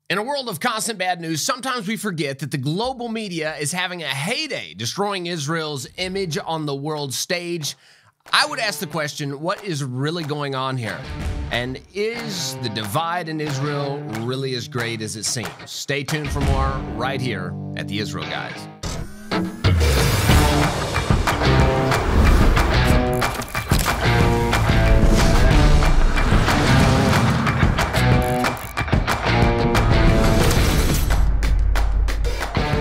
In a world of constant bad news, sometimes we forget that the global media is having a heyday, destroying Israel's image on the world stage. I would ask the question, what is really going on here? And is the divide in Israel really as great as it seems? Stay tuned for more right here at the Israel Guys.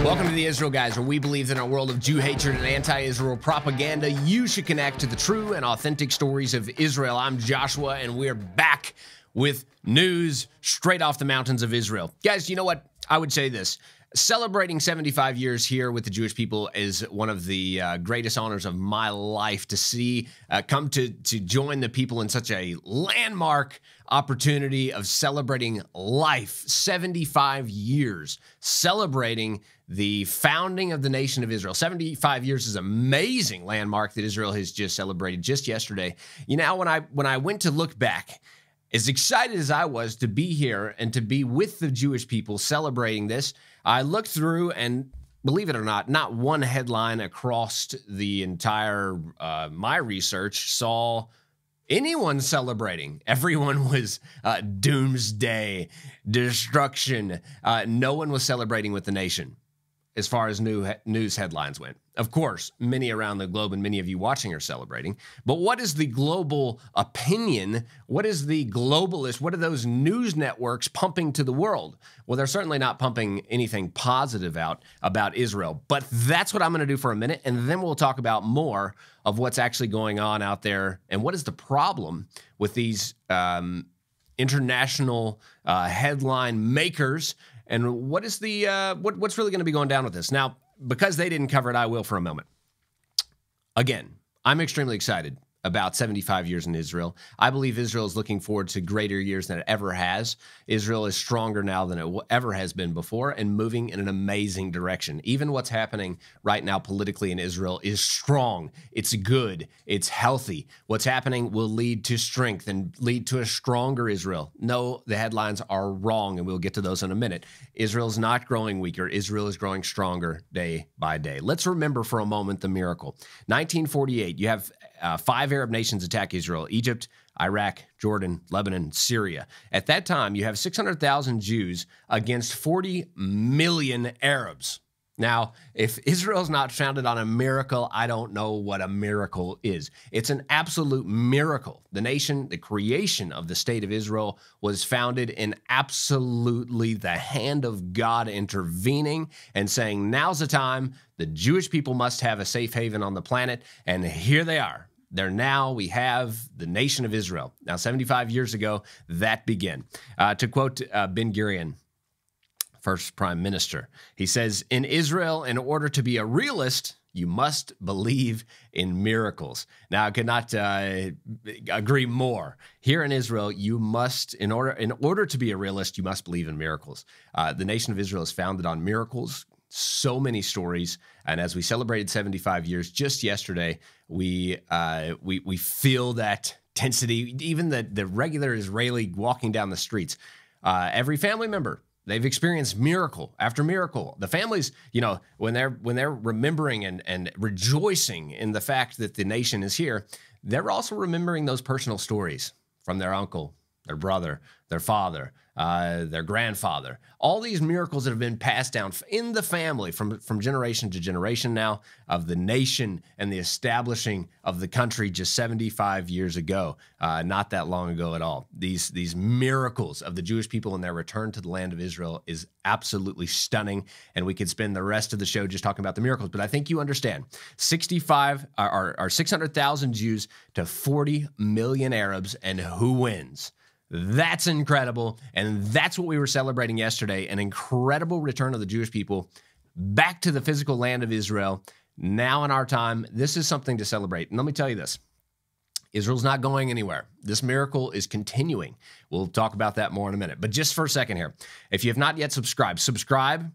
Welcome to the Israel Guys, where we believe that in a world of Jew hatred and anti-Israel propaganda, you should connect to the true and authentic stories of Israel. I'm Joshua, and we're back with news straight off the mountains of Israel. Guys, you know what? I would say this. Celebrating 75 years here with the Jewish people is one of the greatest honors of my life to see come to join the people in such a landmark opportunity of celebrating life. 75 years celebrating the founding of the nation of Israel. 75 years is an amazing landmark that Israel has just celebrated just yesterday. You know, when I went to look back, as excited as I was to be here and to be with the Jewish people celebrating this, I looked through and, believe it or not one headline across the entire my research saw anyone celebrating. Everyone was doomsday, destruction. No one was celebrating with the nation as far as news headlines went. Of course, many around the globe and many of you watching are celebrating. But what is the global opinion? What is the globalist? What are those news networks pumping to the world? Well, they're certainly not pumping anything positive out about Israel. But that's what I'm going to do for a minute, and then we'll talk about more of what's actually going on out there and what is the problem with these international headline makers, and what is the what's really going to be going down with this. Now, because they didn't cover it, I will for a moment. Again, I'm extremely excited about 75 years in Israel. I believe Israel is looking forward to greater years than it ever has. Israel is stronger now than it ever has been before and moving in an amazing direction. Even what's happening right now politically in Israel is strong. It's good. It's healthy. What's happening will lead to strength and lead to a stronger Israel. No, the headlines are wrong, and we'll get to those in a minute. Israel's not growing weaker. Israel is growing stronger day by day. Let's remember for a moment the miracle. 1948, you have 5 Arab nations attack Israel: Egypt, Iraq, Jordan, Lebanon, Syria. At that time, you have 600,000 Jews against 40 million Arabs. Now, if Israel's not founded on a miracle, I don't know what a miracle is. It's an absolute miracle. The nation, the creation of the state of Israel, was founded in absolutely the hand of God intervening and saying, now's the time. The Jewish people must have a safe haven on the planet, and here they are. We have the nation of Israel. Now, 75 years ago, that began. To quote Ben Gurion, first prime minister, he says, "In Israel, in order to be a realist, you must believe in miracles." Now, I could not agree more. Here in Israel, you must, in order to be a realist, you must believe in miracles. The nation of Israel is founded on miracles. So many stories, and as we celebrated 75 years just yesterday, we feel that intensity. Even the regular Israeli walking down the streets, every family member, they've experienced miracle after miracle. The families, you know, when they're remembering and rejoicing in the fact that the nation is here, they're also remembering those personal stories from their uncle, their brother, their father, their grandfather. All these miracles that have been passed down in the family from generation to generation now of the nation and the establishing of the country just 75 years ago, not that long ago at all. These miracles of the Jewish people and their return to the land of Israel is absolutely stunning, and we could spend the rest of the show just talking about the miracles, but I think you understand. 600,000 Jews to 40 million Arabs, and who wins? That's incredible, and that's what we were celebrating yesterday, an incredible return of the Jewish people back to the physical land of Israel. Now in our time, this is something to celebrate. And let me tell you this. Israel's not going anywhere. This miracle is continuing. We'll talk about that more in a minute. But just for a second here, if you have not yet subscribe,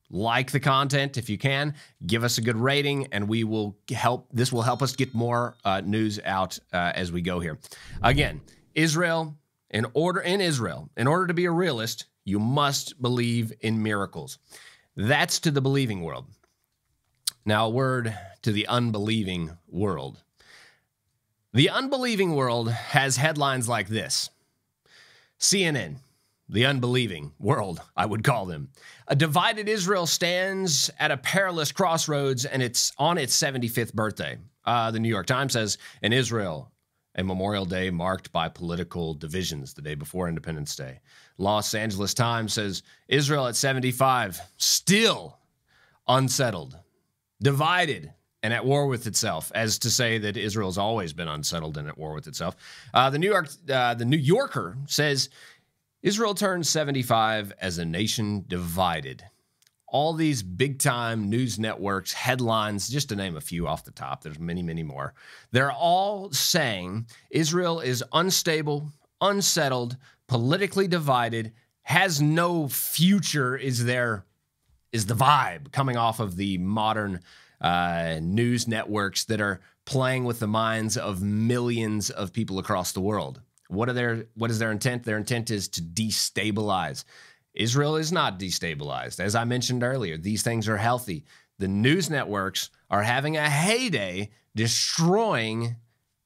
like the content if you can, give us a good rating, and we will help. This will help us get more news out as we go here. Again, Israel. In order to be a realist, You must believe in miracles. That's to the believing world. Now, a word to the unbelieving world. The unbelieving world has headlines like this. CNN, the unbelieving world, I would call them. A divided Israel stands at a perilous crossroads, and it's on its 75th birthday. The New York Times says, in Israel, a Memorial Day marked by political divisions the day before Independence Day. Los Angeles Times says, Israel at 75, still unsettled, divided, and at war with itself, as to say that Israel's always been unsettled and at war with itself. The New Yorker says, Israel turns 75 as a nation divided. All these big-time news networks, headlines, just to name a few off the top, there's many, many more. They're all saying Israel is unstable, unsettled, politically divided, has no future, is the vibe coming off of the modern news networks that are playing with the minds of millions of people across the world. What is their intent? Their intent is to destabilize. Israel is not destabilized. As I mentioned earlier, these things are healthy. The news networks are having a heyday destroying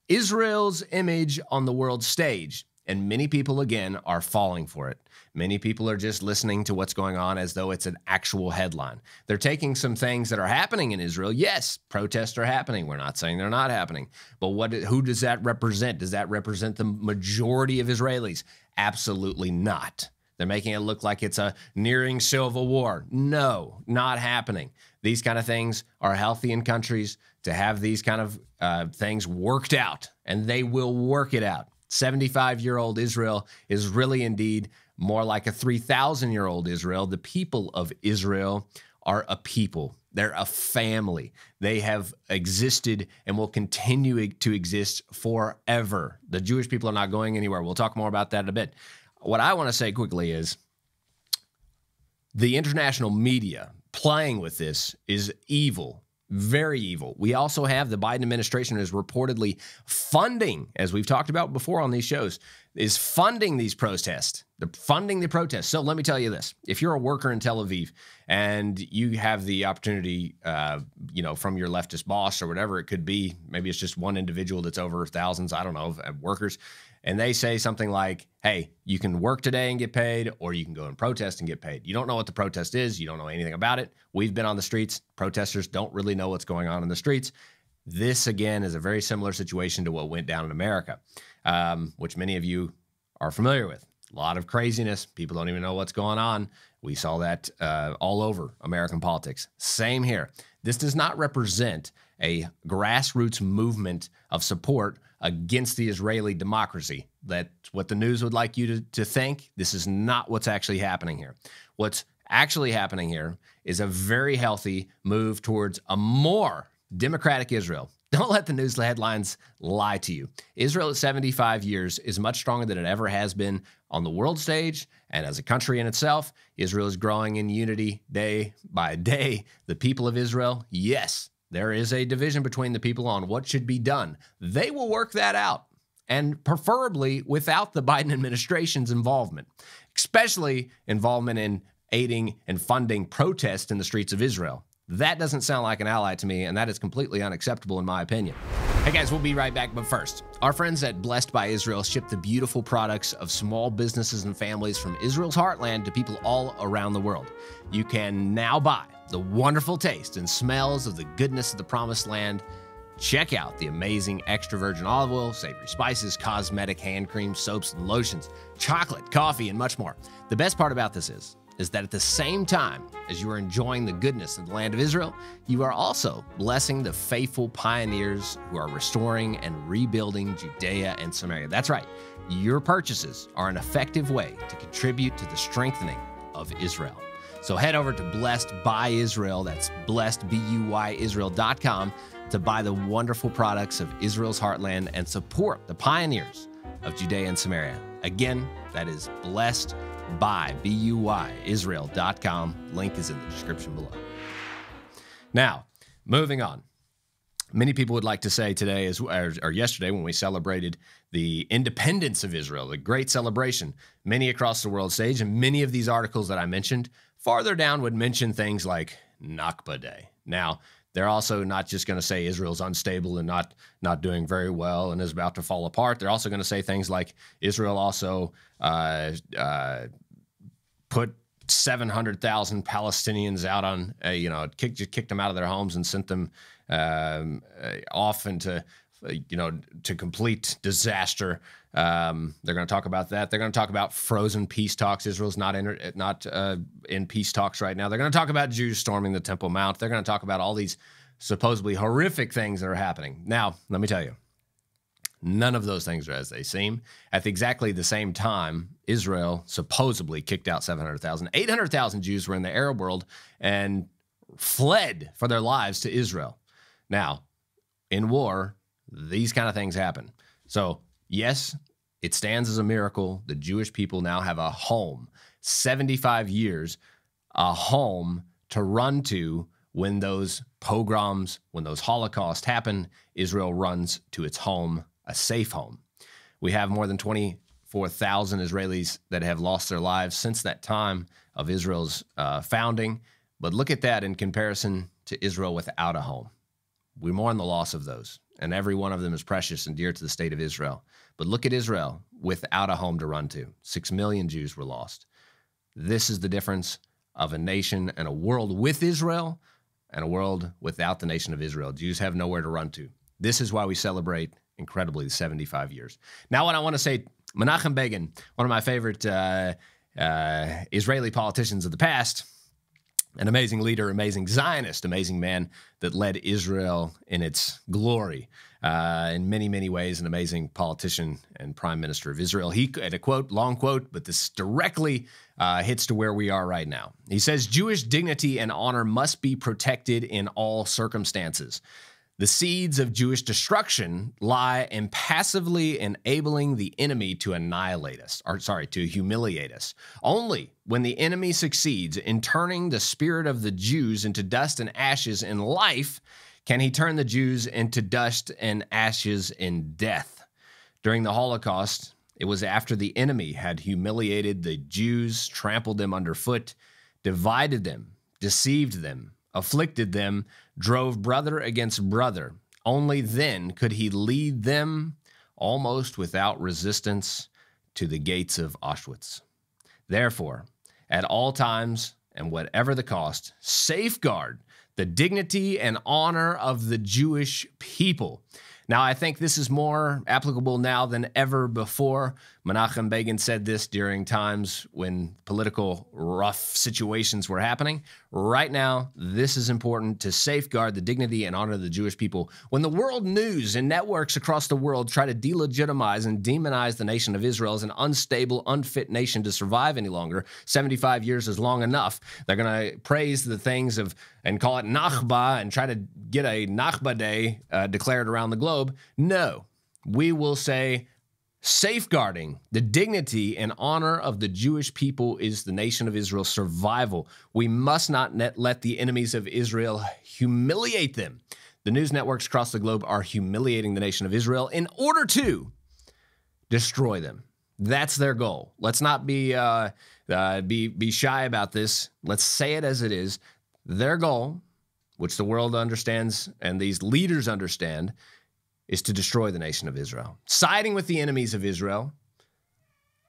Israel's image on the world stage. And many people, again, are falling for it. Many people are just listening to what's going on as though it's an actual headline. They're taking some things that are happening in Israel. Yes, protests are happening. We're not saying they're not happening. But who does that represent? Does that represent the majority of Israelis? Absolutely not. They're making it look like it's a nearing civil war. No, not happening. These kind of things are healthy in countries to have these kind of things worked out, and they will work it out. 75-year-old Israel is really indeed more like a 3,000-year-old Israel. The people of Israel are a people. They're a family. They have existed and will continue to exist forever. The Jewish people are not going anywhere. We'll talk more about that in a bit. What I want to say quickly is the international media playing with this is evil, very evil. We also have the Biden administration is reportedly funding, as we've talked about before on these shows, is funding these protests. They're funding the protests. So let me tell you this. If you're a worker in Tel Aviv and you have the opportunity, from your leftist boss or whatever it could be, maybe it's just one individual that's over thousands, I don't know, of workers, and they say something like, hey, you can work today and get paid, or you can go and protest and get paid. You don't know what the protest is. You don't know anything about it. We've been on the streets. Protesters don't really know what's going on in the streets. This, again, is a very similar situation to what went down in America, which many of you are familiar with. A lot of craziness. People don't even know what's going on. We saw that all over American politics. Same here. This does not represent a grassroots movement of support against the Israeli democracy. That's what the news would like you to think. This is not what's actually happening here. What's actually happening here is a very healthy move towards a more democratic Israel. Don't let the news headlines lie to you. Israel at 75 years is much stronger than it ever has been on the world stage, and as a country in itself, Israel is growing in unity day by day. The people of Israel, yes, there is a division between the people on what should be done. They will work that out, and preferably without the Biden administration's involvement, especially involvement in aiding and funding protests in the streets of Israel. That doesn't sound like an ally to me, and that is completely unacceptable in my opinion. Hey guys, we'll be right back, but first, our friends at Blessed by Israel ship the beautiful products of small businesses and families from Israel's heartland to people all around the world. You can now buy the wonderful taste and smells of the goodness of the Promised Land. Check out the amazing extra virgin olive oil, savory spices, cosmetic hand creams, soaps and lotions, chocolate, coffee, and much more. The best part about this is that at the same time as you are enjoying the goodness of the land of Israel, you are also blessing the faithful pioneers who are restoring and rebuilding Judea and Samaria. That's right. Your purchases are an effective way to contribute to the strengthening of Israel. So head over to Blessed by Israel, that's blessed, B-U-Y, Israel.com, to buy the wonderful products of Israel's heartland and support the pioneers of Judea and Samaria. Again, that is blessed by, B-U-Y, Israel.com. Link is in the description below. Now, moving on. Many people would like to say today, or yesterday, when we celebrated the independence of Israel, the great celebration, many across the world stage, and many of these articles that I mentioned farther down would mention things like Nakba Day. Now, they're also not just going to say Israel's unstable and not doing very well and is about to fall apart. They're also going to say things like Israel also put 700,000 Palestinians out on, kicked them out of their homes and sent them off into, to complete disaster. They're going to talk about that. They're going to talk about frozen peace talks. Israel's not in peace talks right now. They're going to talk about Jews storming the Temple Mount. They're going to talk about all these supposedly horrific things that are happening. Now, let me tell you, none of those things are as they seem. At exactly the same time, Israel supposedly kicked out 700,000. 800,000 Jews were in the Arab world and fled for their lives to Israel. Now, in war, these kind of things happen. So, yes, it stands as a miracle. The Jewish people now have a home, 75 years, a home to run to when those pogroms, when those Holocausts happen. Israel runs to its home, a safe home. We have more than 24,000 Israelis that have lost their lives since that time of Israel's founding. But look at that in comparison to Israel without a home. We mourn the loss of those, and every one of them is precious and dear to the state of Israel. But look at Israel without a home to run to. 6 million Jews were lost. This is the difference of a nation and a world with Israel and a world without the nation of Israel. Jews have nowhere to run to. This is why we celebrate, incredibly, the 75 years. Now, what I want to say, Menachem Begin, one of my favorite Israeli politicians of the past, an amazing leader, amazing Zionist, amazing man that led Israel in its glory. In many, many ways, an amazing politician and prime minister of Israel. He had a quote, long quote, but this directly hits to where we are right now. He says, Jewish dignity and honor must be protected in all circumstances. The seeds of Jewish destruction lie in passively enabling the enemy to annihilate us, to humiliate us. Only when the enemy succeeds in turning the spirit of the Jews into dust and ashes in life can he turn the Jews into dust and ashes in death. During the Holocaust, it was after the enemy had humiliated the Jews, trampled them underfoot, divided them, deceived them, afflicted them, drove brother against brother. Only then could he lead them, almost without resistance, to the gates of Auschwitz. Therefore, at all times and whatever the cost, safeguard the dignity and honor of the Jewish people. Now, I think this is more applicable now than ever before. Menachem Begin said this during times when political rough situations were happening. Right now, this is important to safeguard the dignity and honor of the Jewish people. When the world news and networks across the world try to delegitimize and demonize the nation of Israel as an unstable, unfit nation to survive any longer, 75 years is long enough. They're going to praise the things of and call it Nakba and try to get a Nakba Day declared around the globe. No, we will say safeguarding the dignity and honor of the Jewish people is the nation of Israel's survival. We must not let the enemies of Israel humiliate them. The news networks across the globe are humiliating the nation of Israel in order to destroy them. That's their goal. Let's not be shy about this. Let's say it as it is. Their goal, which the world understands and these leaders understand, is to destroy the nation of Israel, siding with the enemies of Israel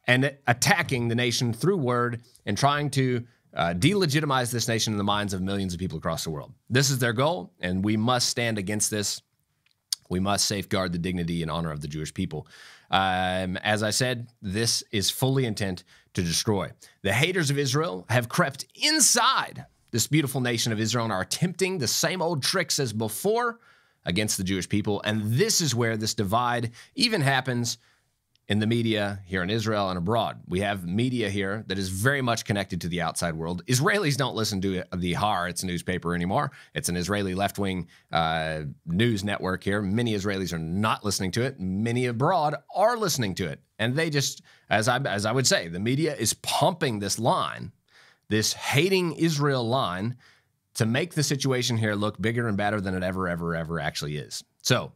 and attacking the nation through word and trying to delegitimize this nation in the minds of millions of people across the world. This is their goal, and we must stand against this. We must safeguard the dignity and honor of the Jewish people. As I said, this is fully intent to destroy. The haters of Israel have crept inside this beautiful nation of Israel and are attempting the same old tricks as before against the Jewish people. And this is where this divide even happens in the media here in Israel and abroad. We have media here that is very much connected to the outside world. Israelis don't listen to the Haaretz newspaper anymore. It's an Israeli left-wing news network here. Many Israelis are not listening to it. Many abroad are listening to it. And they just, as I would say, the media is pumping this line, this hating Israel line, to make the situation here look bigger and badder than it ever actually is. So,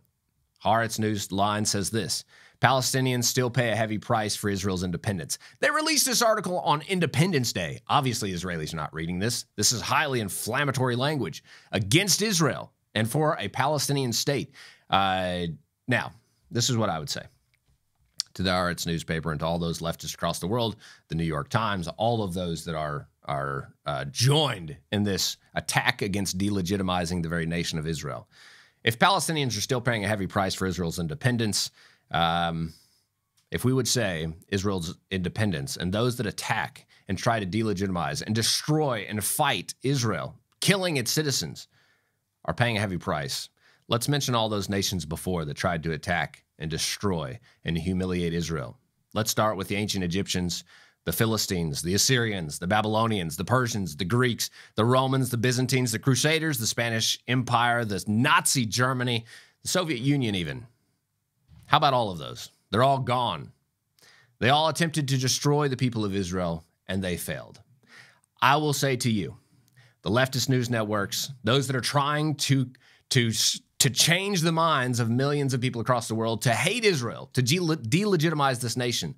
Haaretz News line says this: Palestinians still pay a heavy price for Israel's independence. They released this article on Independence Day. Obviously, Israelis are not reading this. This is highly inflammatory language against Israel and for a Palestinian state. Now, this is what I would say to the Haaretz newspaper and to all those leftists across the world, the New York Times, all of those that are joined in this attack against delegitimizing the very nation of Israel. If Palestinians are still paying a heavy price for Israel's independence, if we would say Israel's independence and those that attack and try to delegitimize and destroy and fight Israel, killing its citizens, are paying a heavy price, let's mention all those nations before that tried to attack and destroy and humiliate Israel. Let's start with the ancient Egyptians, the Philistines, the Assyrians, the Babylonians, the Persians, the Greeks, the Romans, the Byzantines, the Crusaders, the Spanish Empire, the Nazi Germany, the Soviet Union even. How about all of those? They're all gone. They all attempted to destroy the people of Israel, and they failed. I will say to you, the leftist news networks, those that are trying to change the minds of millions of people across the world to hate Israel, to delegitimize this nation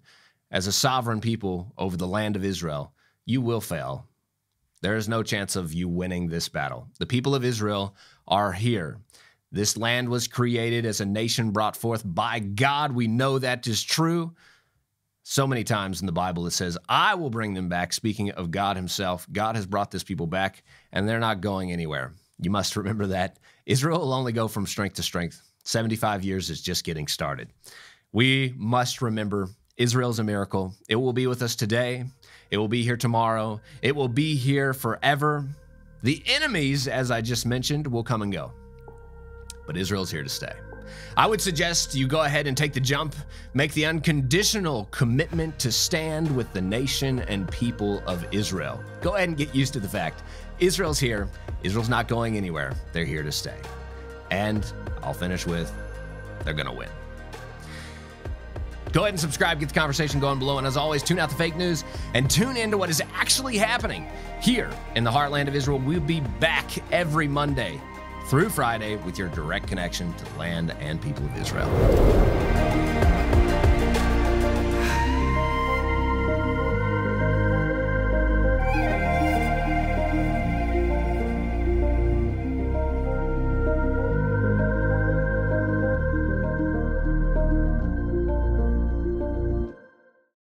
as a sovereign people over the land of Israel, you will fail. There is no chance of you winning this battle. The people of Israel are here. This land was created as a nation brought forth by God. We know that is true. So many times in the Bible it says, I will bring them back. Speaking of God himself, God has brought this people back, and they're not going anywhere. You must remember that. Israel will only go from strength to strength. 75 years is just getting started. We must remember Israel's a miracle. It will be with us today. It will be here tomorrow. It will be here forever. The enemies, as I just mentioned, will come and go. But Israel's here to stay. I would suggest you go ahead and take the jump, make the unconditional commitment to stand with the nation and people of Israel. Go ahead and get used to the fact Israel's here. Israel's not going anywhere. They're here to stay. And I'll finish with, they're going to win. Go ahead and subscribe, get the conversation going below. And as always, tune out the fake news and tune into what is actually happening here in the heartland of Israel. We'll be back every Monday through Friday with your direct connection to the land and people of Israel.